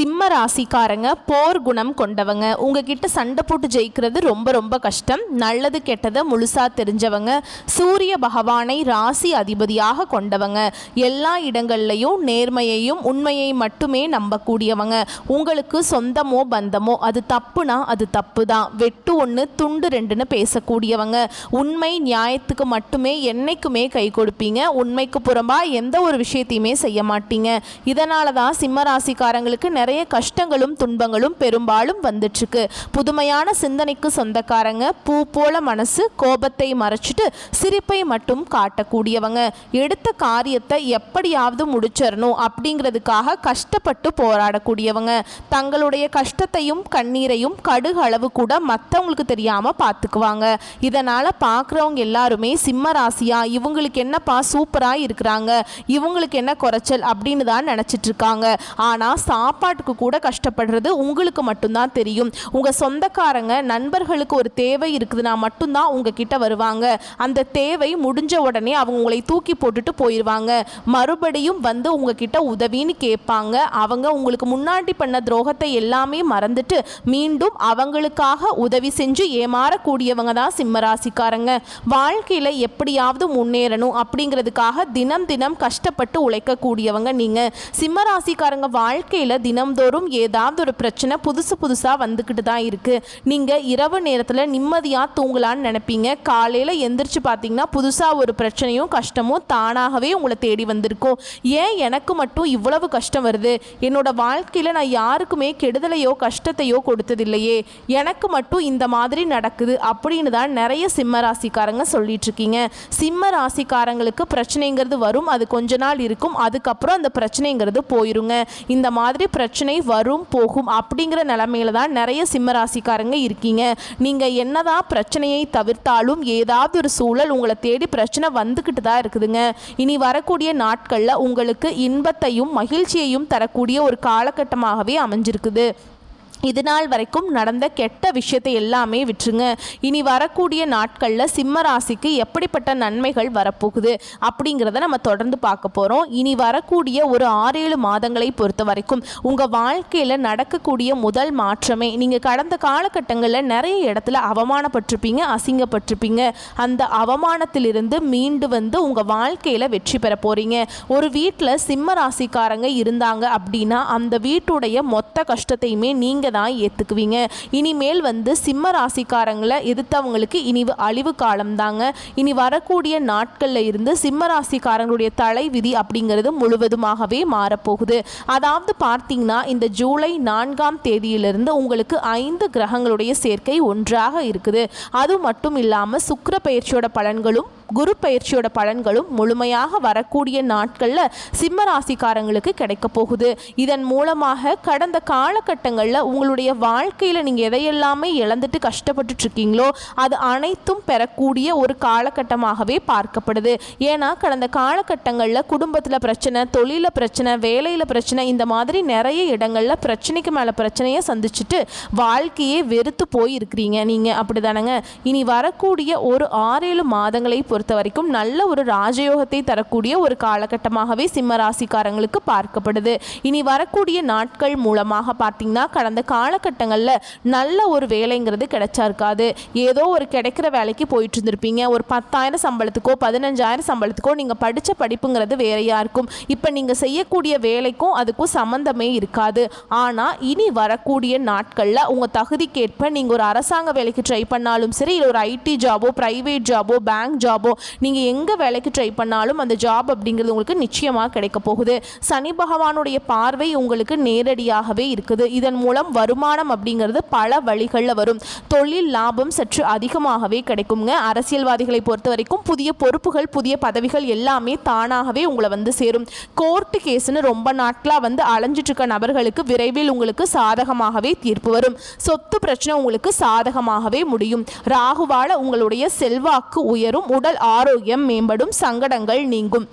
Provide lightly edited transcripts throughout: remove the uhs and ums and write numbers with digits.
சிம்ம ராசிக்காரங்க போர் குணம் கொண்டவங்க. உங்ககிட்ட சண்டை போட்டு ஜெயிக்கிறது ரொம்ப ரொம்ப கஷ்டம். நல்லது கெட்டதை முழுசாக தெரிஞ்சவங்க. சூரிய பகவானை ராசி அதிபதியாக கொண்டவங்க. எல்லா இடங்கள்லையும் நேர்மையையும் உண்மையை மட்டுமே நம்பக்கூடியவங்க. உங்களுக்கு சொந்தமோ பந்தமோ அது தப்புனா அது தப்பு தான். வெட்டு ஒன்று துண்டு ரெண்டுன்னு பேசக்கூடியவங்க. உண்மை நியாயத்துக்கு மட்டுமே என்னைக்குமே கை கொடுப்பீங்க. உண்மைக்கு புறம்பா எந்த ஒரு விஷயத்தையுமே செய்ய மாட்டீங்க. இதனால தான் சிம்ம ராசிக்காரங்களுக்கு நிறைய கஷ்டங்களும் துன்பங்களும் பெரும்பாலும் வந்துட்டுருக்கு. புதுமையான சிந்தனைக்கு சொந்தக்காரங்க. பூ போல மனசு. கோபத்தை மறைச்சிட்டு சிரிப்பை மட்டும் காட்டக்கூடியவங்க. எடுத்த காரியத்தை எப்படியாவது முடிச்சிடணும் அப்படிங்கிறதுக்காக கஷ்டப்பட்டு போராடக்கூடியவங்க. தங்களுடைய கஷ்டத்தையும் கண்ணீரையும் கடுகு அளவு கூட மற்றவங்களுக்கு தெரியாமல் பார்த்துக்குவாங்க. இதனால் பார்க்குறவங்க எல்லாருமே சிம்ம ராசியா, இவங்களுக்கு என்னப்பா சூப்பராக இருக்கிறாங்க, இவங்களுக்கு என்ன குறைச்சல் அப்படின்னு தான் நினச்சிட்டு இருக்காங்க. ஆனால் சாப்பாட்டுக்கு கூட கஷ்டப்படுறது உங்களுக்கு மட்டும்தான் தெரியும். உங்கள் சொந்தக்காரங்க நண்பர்களுக்கு ஒரு தேவை இருக்குதுன்னா மட்டும்தான் உங்ககிட்ட வருவாங்க. அந்த தேவை முடிஞ்ச உடனே அவங்க உங்களை தூக்கி போட்டுட்டு போயிடுவாங்க. மறுபடியும் வந்து உங்ககிட்ட உதவின்னு கேட்பாங்க. அவங்க உங்களுக்கு முன்னாடி பண்ண துரோகத்தை எல்லாமே மறந்துட்டு மீண்டும் அவங்களுக்காக உதவி செஞ்சு ஏமாறக்கூடியவங்க தான் சிம்மராசிக்காரங்க. வாழ்க்கையில் எப்படியாவது முன்னேறணும் அப்படிங்கிறதுக்காக தினம் தினம் கஷ்டப்பட்டு உழைக்கக்கூடியவங்க நீங்கள். சிம்மராசிக்காரங்க வாழ்க்கையில் தினம்தோறும் ஏதாவது ஒரு பிரச்சனை புதுசாக வந்துக்கிட்டு தான் இருக்குது. நீங்கள் இரவு நேரத்தில் நிம்மதியாக தூங்கலான்னு நினைப்பீங்க. காலையில் எந்திரிச்சு பார்த்தீங்கன்னா புதுசாக ஒரு பிரச்சனையும் கஷ்டமும் தானாகவே உங்களை தேடி வந்திருக்கும். ஏன் எனக்கு மட்டும் இவ்வளவு கஷ்டம் வருது? என்னோட வாழ்க்கையில் நான் யாருக்குமே கெடுதலையோ கஷ்டத்தையோ கொடுத்ததில்லையே, எனக்கு மட்டும் இந்த மாதிரி நடக்குது அப்படின்னு தான் நிறைய சிம்ம ராசிக்காரங்க சொல்லிட்டு இருக்கீங்க. சிம்ம ராசிக்காரங்களுக்கு பிரச்சனைங்கிறது வரும், அது கொஞ்ச நாள் இருக்கும், அதுக்கப்புறம் அந்த பிரச்சனைங்கிறது போயிருங்க. இந்த மாதிரி பிரச்சனை வரும் போகும் அப்படிங்கிற நிலைமையில தான் நிறைய சிம்மராசிக்காரங்க இருக்கீங்க. நீங்கள் என்னதான் பிரச்சனையை தவிர்த்தாலும் ஏதாவது ஒரு சூழல் உங்களை தேடி பிரச்சனை வந்துக்கிட்டு தான் இருக்குதுங்க. இனி வரக்கூடிய நாட்களில் உங்களுக்கு இன்பத்தையும் மகிழ்ச்சியையும் தரக்கூடிய ஒரு காலகட்டமாகவே அமைஞ்சிருக்குது. இது நாள் வரைக்கும் நடந்த கெட்ட விஷயத்தை எல்லாமே விட்டுருங்க. இனி வரக்கூடிய நாட்களில் சிம்ம ராசிக்கு எப்படிப்பட்ட நன்மைகள் வரப்போகுது அப்படிங்கிறத நம்ம தொடர்ந்து பார்க்க போகிறோம். இனி வரக்கூடிய ஒரு 6-7 மாதங்களை பொறுத்த வரைக்கும் உங்கள் வாழ்க்கையில் நடக்கக்கூடிய முதல் மாற்றமே, நீங்கள் கடந்த காலகட்டங்களில் நிறைய இடத்துல அவமானப்பட்டிருப்பீங்க, அசிங்கப்பட்டிருப்பீங்க. அந்த அவமானத்திலிருந்து மீண்டு வந்து உங்கள் வாழ்க்கையில் வெற்றி பெற போகிறீங்க. ஒரு வீட்டில் சிம்ம ராசிக்காரங்க இருந்தாங்க அப்படின்னா அந்த வீட்டுடைய மொத்த கஷ்டத்தையுமே நீங்கள் தான் ஏற்றுக்குவீங்க. இனிமேல் வந்து சிம்ம ராசிக்காரங்களை எதிர்த்தவங்களுக்கு இனி அழிவு காலம் தாங்க. இனி வரக்கூடிய நாட்களில் இருந்து சிம்ம ராசிக்காரங்களுடைய தலைவிதி அப்படிங்கிறது முழுவதுமாகவே மாறப்போகுது. அதாவது பார்த்தீங்கன்னா இந்த ஜூலை 4ஆம் தேதியிலிருந்து உங்களுக்கு 5 கிரகங்களுடைய சேர்க்கை ஒன்றாக இருக்குது. அது மட்டும் இல்லாமல் சுக்கிர பயிற்சியோட பலன்களும் குரு பயிற்சியோட பலன்களும் முழுமையாக வரக்கூடிய நாட்களில் சிம்ம ராசிக்காரங்களுக்கு கிடைக்க போகுது. இதன் மூலமாக கடந்த காலகட்டங்களில் உங்களுடைய வாழ்க்கையில் நீங்கள் எதையெல்லாமே இழந்துட்டு கஷ்டப்பட்டு இருக்கீங்களோ அது அனைத்தும் பெறக்கூடிய ஒரு காலகட்டமாகவே பார்க்கப்படுது. ஏன்னா கடந்த காலகட்டங்களில் குடும்பத்தில் பிரச்சனை, தொழிலில் பிரச்சனை, வேலையில் பிரச்சனை, இந்த மாதிரி நிறைய இடங்களில் பிரச்சனைக்கு மேலே பிரச்சனையை சந்திச்சுட்டு வாழ்க்கையே வெறுத்து போய் இருக்கிறீங்க நீங்கள், அப்படி தானேங்க? இனி வரக்கூடிய ஒரு 6-7 மாதங்களை பொறுத்த வரைக்கும் நல்ல ஒரு ராஜயோகத்தை தரக்கூடிய ஒரு காலகட்டமாகவே சிம்ம ராசிக்காரங்களுக்கு பார்க்கப்படுது. இனி வரக்கூடிய நாட்கள் மூலமாக பார்த்தீங்கன்னா கடந்த காலகட்டங்களில் நல்ல ஒரு வேலைங்கிறது கிடைச்சா இருக்காது. ஏதோ ஒரு கிடைக்கிற வேலைக்கு போயிட்டு இருந்திருப்பீங்க. ஒரு 10,000 சம்பளத்துக்கோ 15,000 சம்பளத்துக்கோ நீங்கள் படித்த படிப்புங்கிறது வேறையாக இருக்கும். இப்போ நீங்கள் செய்யக்கூடிய வேலைக்கும் அதுக்கும் சம்மந்தமே இருக்காது. ஆனால் இனி வரக்கூடிய நாட்களில் உங்கள் தகுதிக்கேற்ப நீங்கள் ஒரு அரசாங்க வேலைக்கு ட்ரை பண்ணாலும் சரி, இல்லை ஒரு ஐடி ஜாபோ, ப்ரைவேட் ஜாபோ, பேங்க் ஜாபோ, நீங்கள் எங்கே வேலைக்கு ட்ரை பண்ணாலும் அந்த ஜாப் அப்படிங்கிறது உங்களுக்கு நிச்சயமாக கிடைக்க போகுது. சனி பகவானுடைய பார்வை உங்களுக்கு நேரடியாகவே இருக்குது. இதன் மூலம் வருமானம் அப்படிங்கிறது பல வழிகளில் வரும். தொழில் லாபம் சற்று அதிகமாகவே கிடைக்குங்க. அரசியல்வாதிகளை பொறுத்த வரைக்கும் புதிய பொறுப்புகள், புதிய பதவிகள் எல்லாமே தானாகவே உங்களை வந்து சேரும். கோர்ட்டு கேஸ்ன்னு ரொம்ப நாட்களாக வந்து அலைஞ்சிட்டு இருக்க நபர்களுக்கு விரைவில் உங்களுக்கு சாதகமாகவே தீர்ப்பு வரும். சொத்து பிரச்சனை உங்களுக்கு சாதகமாகவே முடியும். ராகுவால உங்களுடைய செல்வாக்கு உயரும். உடல் ஆரோக்கியம் மேம்படும். சங்கடங்கள் நீங்கும்.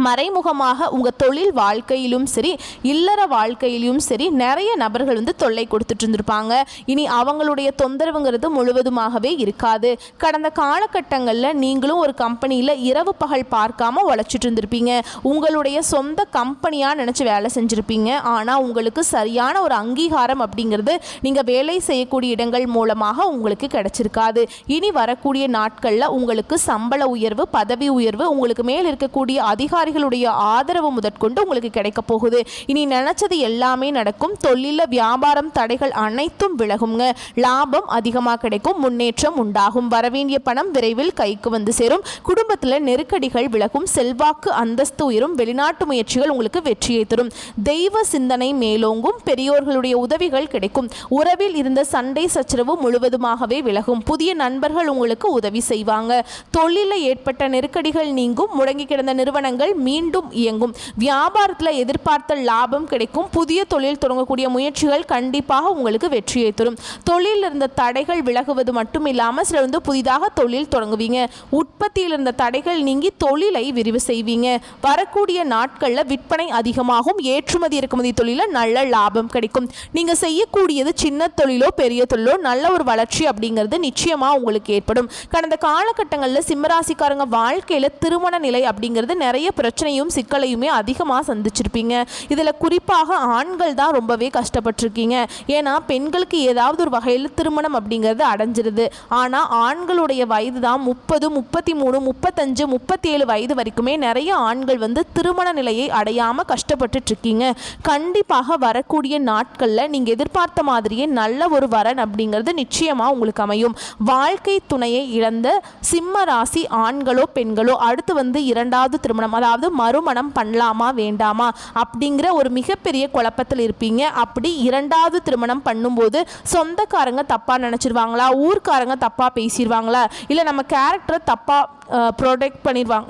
மறைமுகமாக உங்கள் தொழில் வாழ்க்கையிலும் சரி இல்லற வாழ்க்கையிலும் சரி நிறைய நபர்கள் வந்து தொல்லை கொடுத்துட்டு இருந்திருப்பாங்க. இனி அவங்களுடைய தொந்தரவுங்கிறது முழுவதுமாகவே இருக்காது. கடந்த காலகட்டங்களில் நீங்களும் ஒரு கம்பெனியில் இரவு பகல் பார்க்காம உழைச்சிட்டு இருந்திருப்பீங்க. உங்களுடைய சொந்த கம்பெனியாக நினச்சி வேலை செஞ்சுருப்பீங்க. ஆனால் உங்களுக்கு சரியான ஒரு அங்கீகாரம் அப்படிங்கிறது நீங்கள் வேலை செய்யக்கூடிய இடங்கள் மூலமாக உங்களுக்கு கிடைச்சிருக்காது. இனி வரக்கூடிய நாட்களில் உங்களுக்கு சம்பள உயர்வு, பதவி உயர்வு, உங்களுக்கு மேல் இருக்கக்கூடிய அதிகாரிகளுடைய ஆதரவு முதற்கொண்டு உங்களுக்கு கிடைக்க போகுது. இனி நினைச்சது எல்லாமே நடக்கும். தொழில வியாபாரம் தடைகள் அனைத்தும் விலகுங்க. லாபம் அதிகமாக கிடைக்கும். முன்னேற்றம் உண்டாகும். வரவேண்டிய பணம் விரைவில் கைக்கு வந்து சேரும். குடும்பத்தில் நெருக்கடிகள் விலகும். செல்வாக்கு அந்தஸ்து உயரும். வெளிநாட்டு முயற்சிகள் உங்களுக்கு வெற்றியை தரும். தெய்வ சிந்தனை மேலோங்கும். பெரியோர்களுடைய உதவிகள் கிடைக்கும். உறவில் இருந்த சண்டை சச்சரவு முழுவதுமாகவே விலகும். புதிய நண்பர்கள் உங்களுக்கு உதவி செய்வாங்க. தொழிலில் ஏற்பட்ட நெருக்கடிகள் நீங்கும். முடங்கி கிடந்த நிறுவனங்கள் மீண்டும் இயங்கும். வியாபாரத்தில் எதிர்பார்த்த லாபம் கிடைக்கும். புதிய தொழில் தொடங்கக்கூடிய முயற்சிகள் கண்டிப்பாக உங்களுக்கு வெற்றியை தரும். தொழிலில் இருந்த தடைகள் விலகுவது மட்டும் இல்லாமல் சிலர் வந்து புதிதாக தொழில் தொடங்குவீங்க. உற்பத்தியில் இருந்த தடைகள் நீங்கி தொழிலை விரிவு செய்வீங்க. வரக்கூடிய நாட்களில் விற்பனை அதிகமாகும். ஏற்றுமதி இறக்குமதி தொழிலில் நல்ல லாபம் கிடைக்கும். நீங்கள் செய்யக்கூடியது சின்ன தொழிலோ பெரிய தொழிலோ நல்ல ஒரு வளர்ச்சி அப்படிங்கிறது நிச்சயமாக உங்களுக்கு ஏற்படும். கடந்த காலகட்டங்களில் சிம்மராசிக்காரங்க வாழ்க்கையில் திருமண நிலை அப்படிங்கிறது நிறைய பிரச்சனையும் சிக்கலையுமே அதிகமாக சந்திச்சிருப்பீங்க. இதில் குறிப்பாக ஆண்கள் தான் ரொம்பவே கஷ்டப்பட்டிருக்கீங்க. ஏன்னா பெண்களுக்கு ஏதாவது ஒரு வகையில் திருமணம் அப்படிங்கிறது அடைஞ்சிருது. ஆனால் ஆண்களுடைய வயது தான் 30, 33, 35, 37 வயது வரைக்குமே நிறைய ஆண்கள் வந்து திருமண நிலையை அடையாமல் கஷ்டப்பட்டுட்டு இருக்கீங்க. கண்டிப்பாக வரக்கூடிய நாட்களில் நீங்கள் எதிர்பார்த்த மாதிரியே நல்ல ஒரு வரன் அப்படிங்கிறது நிச்சயமாக உங்களுக்கு அமையும். வாழ்க்கை துணையை இழந்த சிம்ம ராசி ஆண்களோ பெண்களோ அடுத்து வந்து இரண்டாவது திருமணம், அதாவது மறுமணம் பண்ணலாமா வேண்டாமா அப்படிங்கிற ஒரு மிகப்பெரிய குழப்பத்தில் இருப்பீங்க. அப்படி இரண்டாவது திருமணம் பண்ணும்போது சொந்தக்காரங்க தப்பாக நினச்சிருவாங்களா, ஊர்க்காரங்க தப்பாக பேசிடுவாங்களா, இல்லை நம்ம கேரக்டரை தப்பாக ப்ரொடெக்ட் பண்ணிடுவாங்க,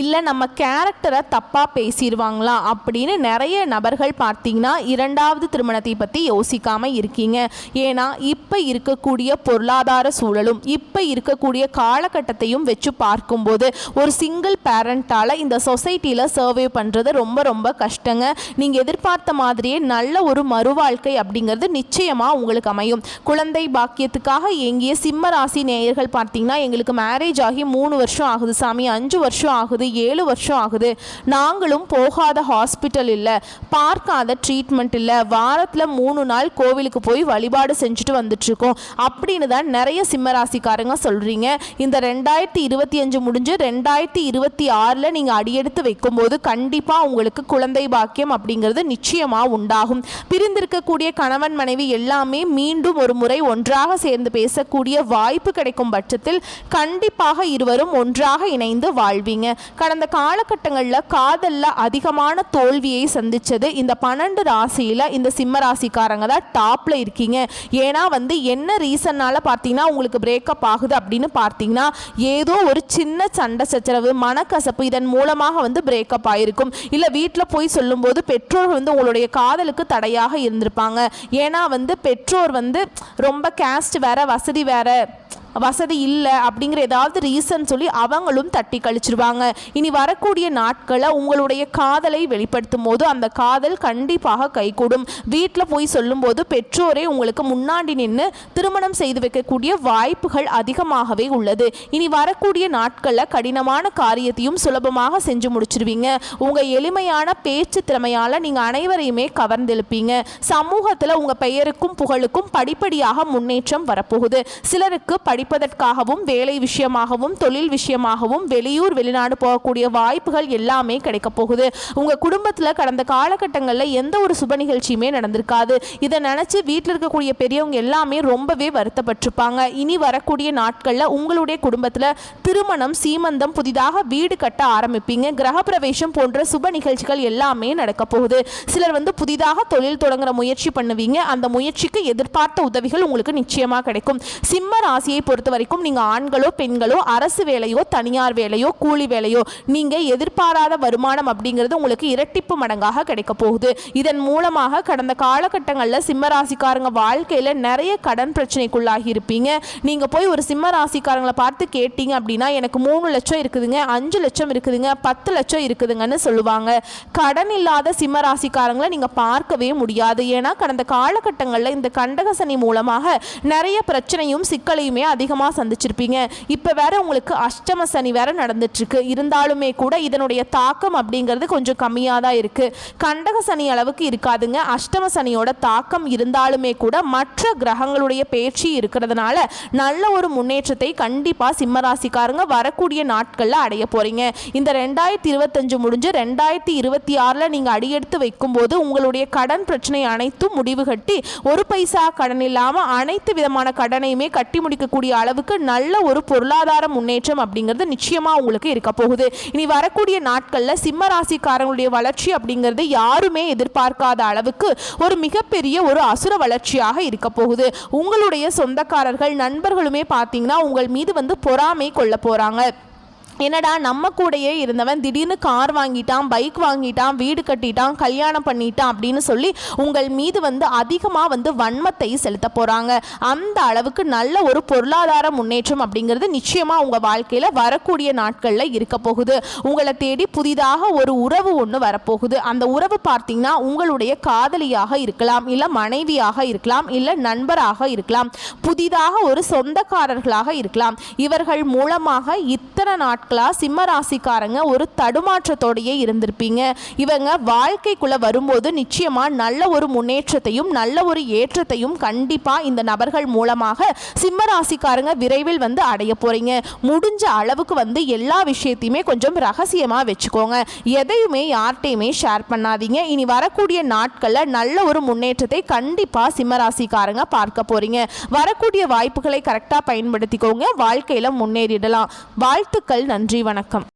இல்லை நம்ம கேரக்டரை தப்பாக பேசிடுவாங்களா அப்படின்னு நிறைய நபர்கள் பார்த்தீங்கன்னா இரண்டாவது திருமணத்தை பற்றி யோசிக்காமல் இருக்கீங்க. ஏன்னா இப்போ இருக்கக்கூடிய பொருளாதார சூழலும் இப்போ இருக்கக்கூடிய காலகட்டத்தையும் வச்சு பார்க்கும்போது ஒரு சிங்கிள் பேரண்ட்டால் இந்த சொசைட்டியில் சர்வே பண்ணுறது ரொம்ப ரொம்ப கஷ்டங்க. நீங்கள் எதிர்பார்த்த மாதிரியே நல்ல ஒரு மறுவாழ்க்கை அப்படிங்கிறது நிச்சயமாக உங்களுக்கு அமையும். குழந்தை பாக்கியத்துக்காக எங்கிய சிம்ம ராசி நேயர்கள் பார்த்தீங்கன்னா எங்களுக்கு மேரேஜ் ஆகி 3 வருஷம் ஆகுது சாமி, 5 வருஷம் ஆகுது, 7 வருஷம் ஆகுது, நாங்களும் போகாத ஹாஸ்பிட்டல் இல்லை, பார்க்காத ட்ரீட்மெண்ட் இல்லை, வாரத்தில் 3 நாள் கோவிலுக்கு போய் வழிபாடு செஞ்சுட்டு வந்துட்டுருக்கோம் அப்படின்னு தான் நிறைய சிம்மராசிக்காரங்க சொல்கிறீங்க. இந்த 2025 முடிஞ்சு 2026 நீங்கள் அடியெடுத்து வைக்கும்போது கண்டிப்பாக உங்களுக்கு குழந்தை பாக்கியம் அப்படிங்கிறது நிச்சயமாக உண்டாகும். பிரிந்திருக்கக்கூடிய கணவன் மனைவி எல்லாமே மீண்டும் ஒரு முறை ஒன்றாக சேர்ந்து பேசக்கூடிய வாய்ப்பு கிடைக்கும் பட்சத்தில் கண்டிப்பாக இருவரும் ஒன்றாக இணைந்து வாழ்வீங்க. கடந்த காலகட்டங்களில் காதலில் அதிகமான தோல்வியை சந்தித்தது இந்த 12 ராசியில் இந்த சிம்ம ராசிக்காரங்க தான் டாப்பில் இருக்கீங்க. ஏன்னா வந்து என்ன ரீசன்னால் பார்த்தீங்கன்னா உங்களுக்கு பிரேக்கப் ஆகுது அப்படின்னு பார்த்தீங்கன்னா ஏதோ ஒரு சின்ன சண்டை சச்சரவு, மனக்கசப்பு, இதன் மூலமாக வந்து பிரேக்கப் ஆகிருக்கும். இல்லை வீட்டில் போய் சொல்லும்போது பெற்றோர் வந்து உங்களுடைய காதலுக்கு தடையாக இருந்திருப்பாங்க. ஏன்னா வந்து பெற்றோர் வந்து ரொம்ப கேஸ்ட் வேற, வசதி இல்லை அப்படிங்கிற ஏதாவது ரீசன் சொல்லி அவங்களும் தட்டி கழிச்சிருவாங்க. இனி வரக்கூடிய நாட்களை உங்களுடைய காதலை வெளிப்படுத்தும் போது அந்த காதல் கண்டிப்பாக கைகூடும். வீட்டில் போய் சொல்லும்போது பெற்றோரே உங்களுக்கு முன்னாடி நின்று திருமணம் செய்து வைக்கக்கூடிய வாய்ப்புகள் அதிகமாகவே உள்ளது. இனி வரக்கூடிய நாட்களில் கடினமான காரியத்தையும் சுலபமாக செஞ்சு முடிச்சிருவீங்க. உங்கள் எளிமையான பேச்சு திறமையால் நீங்கள் அனைவரையுமே கவர்ந்தெழுப்பீங்க. சமூகத்தில் உங்கள் பெயருக்கும் புகழுக்கும் படிப்படியாக முன்னேற்றம் வரப்போகுது. சிலருக்கு படிப்பதற்காகவும் வேலை விஷயமாகவும் தொழில் விஷயமாகவும் வெளியூர் வெளிநாடு போகக்கூடிய வாய்ப்புகள் எல்லாமே கிடைக்க போகுது. உங்கள் குடும்பத்தில் கடந்த காலகட்டங்களில் எந்த ஒரு சுப நிகழ்ச்சியுமே நடந்திருக்காது. இதை நினச்சி வீட்டில் இருக்கக்கூடிய பெரியவங்க எல்லாமே ரொம்பவே வருத்தப்பட்டிருப்பாங்க. இனி வரக்கூடிய நாட்களில் உங்களுடைய குடும்பத்தில் திருமணம், சீமந்தம், புதிதாக வீடு கட்ட ஆரம்பிப்பீங்க. கிரகப்பிரவேசம் போன்ற சுப நிகழ்ச்சிகள் எல்லாமே நடக்க போகுது. சிலர் வந்து புதிதாக தொழில் தொடங்குற முயற்சி பண்ணுவீங்க. அந்த முயற்சிக்கு எதிர்பார்த்த உதவிகள் உங்களுக்கு நிச்சயமாக கிடைக்கும். சிம்ம ராசியை பொறுத்த வரைக்கும் நீங்கள் ஆண்களோ பெண்களோ அரசு வேலையோ தனியார் வேலையோ கூலி வேலையோ நீங்கள் எதிர்பாராத வருமானம் அப்படிங்கிறது உங்களுக்கு இரட்டிப்பு மடங்காக கிடைக்க போகுது. இதன் மூலமாக கடந்த காலகட்டங்களில் சிம்ம ராசிக்காரங்க வாழ்க்கையில் நிறைய கடன் பிரச்சனைக்குள்ளாகி இருப்பீங்க. நீங்கள் போய் ஒரு சிம்ம ராசிக்காரங்களை பார்த்து கேட்டீங்க அப்படின்னா எனக்கு 3 லட்சம் இருக்குதுங்க, 5 லட்சம் இருக்குதுங்க, 10 லட்சம் இருக்குதுங்கன்னு சொல்லுவாங்க. கடன் இல்லாத சிம்ம ராசிக்காரங்களை நீங்கள் பார்க்கவே முடியாது. ஏன்னா கடந்த காலகட்டங்களில் இந்த கண்டக சனி மூலமாக நிறைய பிரச்சனையும் சிக்கலையுமே அதிகமாக சந்திச்சிருப்பீங்க. இப்போ வேற உங்களுக்கு அஷ்டம சனி வேற நடந்துட்டு இருக்கு. இருந்தாலுமே கூட இதனுடைய தாக்கம் அப்படிங்கிறது கொஞ்சம் கம்மியாக தான் இருக்கு. கண்டக சனி அளவுக்கு இருக்காதுங்க. அஷ்டம சனியோட தாக்கம் இருந்தாலுமே கூட மற்ற கிரகங்களுடைய பேச்சு இருக்கிறதுனால நல்ல ஒரு முன்னேற்றத்தை கண்டிப்பா சிம்மராசிக்காரங்க வரக்கூடிய நாட்கள்ல அடைய போறீங்க. இந்த 2025 முடிஞ்சு 2026ல நீங்க அடியெடுத்து வைக்கும் போது உங்களுடைய கடன் பிரச்சனை அனைத்தும் முடிவு கட்டி ஒரு பைசா கடன் இல்லாம அனைத்து விதமான கடனையுமே கட்டி முடிக்கக்கூடிய அளவுக்கு நல்ல ஒரு பொருளாதார முன்னேற்றம் அப்படிங்கிறது நிச்சயமா உங்களுக்கு இருக்க போகுது. இனி வரக்கூடிய நாட்கள்ல சிம்ம ராசிக்காரங்களுடைய வளர்ச்சி அப்படிங்கிறது யாருமே எதிர்பார்க்காத அளவுக்கு ஒரு மிகப்பெரிய ஒரு அசுர வளர்ச்சியாக இருக்க போகுது. உங்களுடைய சொந்தக்காரர்கள் நண்பர்களுமே பார்த்தீங்கன்னா உங்கள் மீது பொறாமை கொள்ள போறாங்க. என்னடா நம்ம கூடயே இருந்தவன் திடீர்னு கார் வாங்கிட்டான், பைக் வாங்கிட்டான், வீடு கட்டிட்டான், கல்யாணம் பண்ணிட்டான் அப்படின்னு சொல்லி உங்கள் மீது அதிகமாக வன்மத்தை செலுத்த போகிறாங்க. அந்த அளவுக்கு நல்ல ஒரு பொருளாதார முன்னேற்றம் அப்படிங்கிறது நிச்சயமாக உங்கள் வாழ்க்கையில் வரக்கூடிய நாட்களில் இருக்க போகுது. உங்களை தேடி புதிதாக ஒரு உறவு ஒன்று வரப்போகுது. அந்த உறவு பார்த்தீங்கன்னா உங்களுடைய காதலியாக இருக்கலாம், இல்லை மனைவியாக இருக்கலாம், இல்லை நண்பராக இருக்கலாம், புதிதாக ஒரு சொந்தக்காரர்களாக இருக்கலாம். இவர்கள் மூலமாக இத்தனை நாட்கள் சிம்ம ராசிக்காரங்க ஒரு தடுமாற்றத்தோடையே இருந்திருப்பீங்க. இவங்க வாழ்க்கைக்குள்ள வரும்போது நிச்சயமா நல்ல ஒரு முன்னேற்றத்தையும் நல்ல ஒரு ஏற்றத்தையும் கண்டிப்பா இந்த நபர்கள் மூலமாக சிம்ம ராசிக்காரங்க விரைவில் அடைய போறீங்க. முடிஞ்ச அளவுக்கு எல்லா விஷயத்தையுமே கொஞ்சம் ரகசியமா வச்சுக்கோங்க. எதையுமே யார்கிட்டையுமே ஷேர் பண்ணாதீங்க. இனி வரக்கூடிய நாட்கள்ல நல்ல ஒரு முன்னேற்றத்தை கண்டிப்பா சிம்ம ராசிக்காரங்க பார்க்க போறீங்க. வரக்கூடிய வாய்ப்புகளை கரெக்டா பயன்படுத்திக்கோங்க. வாழ்க்கையில முன்னேறிடலாம். வாழ்த்துக்கள். நன்றி, வணக்கம்.